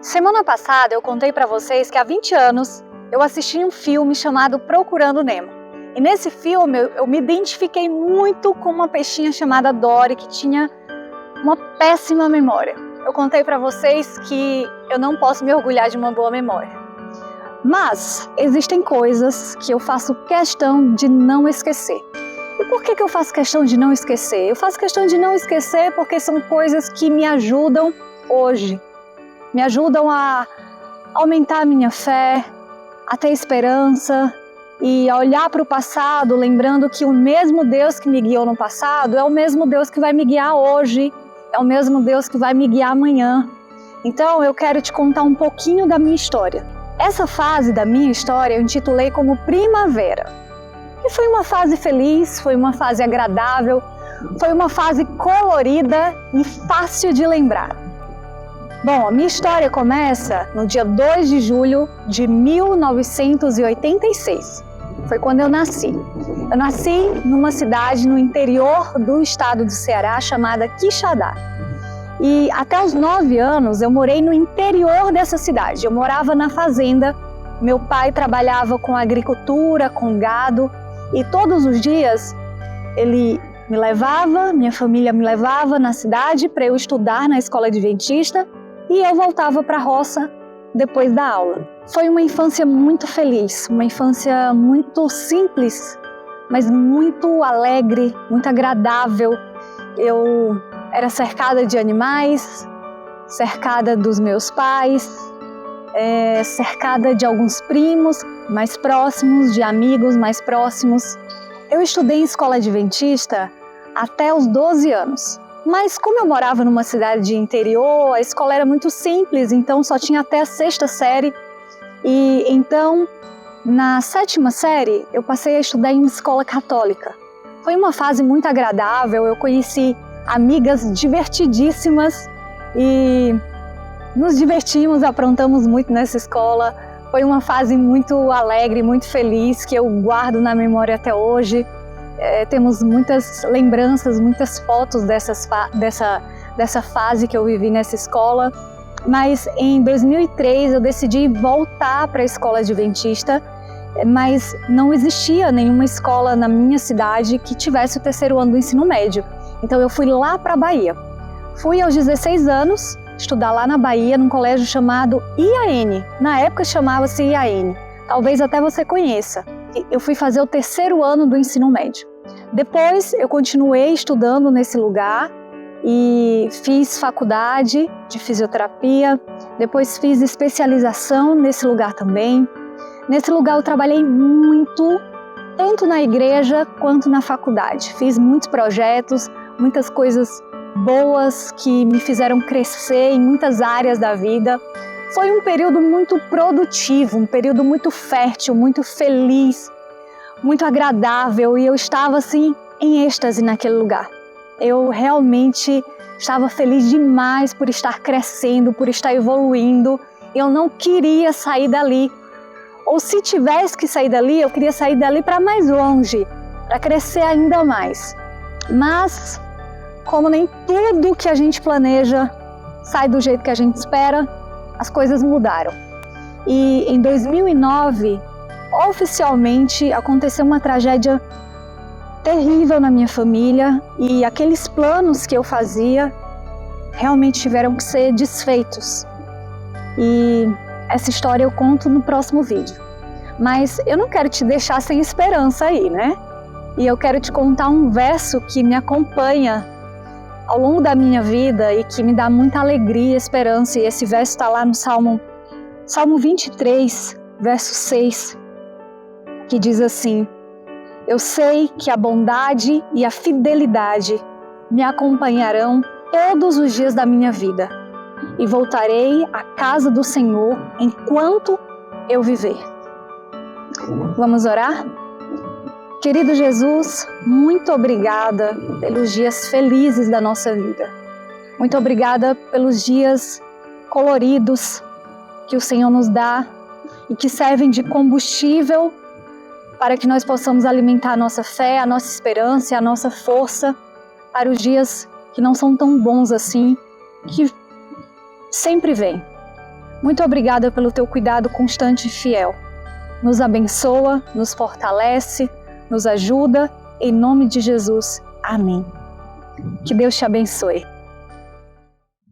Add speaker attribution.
Speaker 1: Semana passada eu contei para vocês que há 20 anos eu assisti um filme chamado Procurando Nemo. E nesse filme eu me identifiquei muito com uma peixinha chamada Dory que tinha uma péssima memória. Eu contei para vocês que eu não posso me orgulhar de uma boa memória. Mas existem coisas que eu faço questão de não esquecer. E por que eu faço questão de não esquecer? Eu faço questão de não esquecer porque são coisas que me ajudam hoje. Me ajudam a aumentar a minha fé, a ter esperança e a olhar para o passado, lembrando que o mesmo Deus que me guiou no passado é o mesmo Deus que vai me guiar hoje, é o mesmo Deus que vai me guiar amanhã. Então eu quero te contar um pouquinho da minha história. Essa fase da minha história eu intitulei como Primavera. E foi uma fase feliz, foi uma fase agradável, foi uma fase colorida e fácil de lembrar. Bom, a minha história começa no dia 2 de julho de 1986. Foi quando eu nasci. Eu nasci numa cidade no interior do estado do Ceará chamada Quixadá. E até os 9 anos eu morei no interior dessa cidade. Eu morava na fazenda. Meu pai trabalhava com agricultura, com gado. E todos os dias ele me levava, minha família me levava na cidade para eu estudar na escola adventista. E eu voltava para a roça depois da aula. Foi uma infância muito feliz, uma infância muito simples, mas muito alegre, muito agradável. Eu era cercada de animais, cercada dos meus pais, cercada de alguns primos mais próximos, de amigos mais próximos. Eu estudei em escola adventista até os 12 anos. Mas como eu morava numa cidade de interior, a escola era muito simples, então só tinha até a 6ª série. E então, na 7ª série, eu passei a estudar em uma escola católica. Foi uma fase muito agradável, eu conheci amigas divertidíssimas e nos divertimos, aprontamos muito nessa escola. Foi uma fase muito alegre, muito feliz, que eu guardo na memória até hoje. Temos muitas lembranças, muitas fotos dessa fase que eu vivi nessa escola. Mas em 2003 eu decidi voltar para a escola adventista, mas não existia nenhuma escola na minha cidade que tivesse o 3º ano do ensino médio. Então eu fui lá para a Bahia. Fui aos 16 anos estudar lá na Bahia, num colégio chamado IAN. Na época chamava-se IAN. Talvez até você conheça. Eu fui fazer o 3º ano do ensino médio. Depois eu continuei estudando nesse lugar e fiz faculdade de fisioterapia, depois fiz especialização nesse lugar também. Nesse lugar eu trabalhei muito, tanto na igreja quanto na faculdade. Fiz muitos projetos, muitas coisas boas que me fizeram crescer em muitas áreas da vida. Foi um período muito produtivo, um período muito fértil, muito feliz, muito agradável, e eu estava assim em êxtase naquele lugar. Eu realmente estava feliz demais por estar crescendo, por estar evoluindo. Eu não queria sair dali. Ou se tivesse que sair dali, eu queria sair dali para mais longe, para crescer ainda mais. Mas, como nem tudo que a gente planeja sai do jeito que a gente espera, as coisas mudaram. E em 2009, oficialmente aconteceu uma tragédia terrível na minha família e aqueles planos que eu fazia realmente tiveram que ser desfeitos. E essa história eu conto no próximo vídeo. Mas eu não quero te deixar sem esperança aí, né? E eu quero te contar um verso que me acompanha ao longo da minha vida e que me dá muita alegria e esperança. E esse verso está lá no Salmo 23, verso 6, que diz assim: eu sei que a bondade e a fidelidade me acompanharão todos os dias da minha vida e voltarei à casa do Senhor enquanto eu viver. Vamos orar? Querido Jesus, muito obrigada pelos dias felizes da nossa vida. Muito obrigada pelos dias coloridos que o Senhor nos dá e que servem de combustível para que nós possamos alimentar a nossa fé, a nossa esperança e a nossa força para os dias que não são tão bons assim, que sempre vêm. Muito obrigada pelo teu cuidado constante e fiel. Nos abençoa, nos fortalece, nos ajuda. Em nome de Jesus. Amém. Que Deus te abençoe.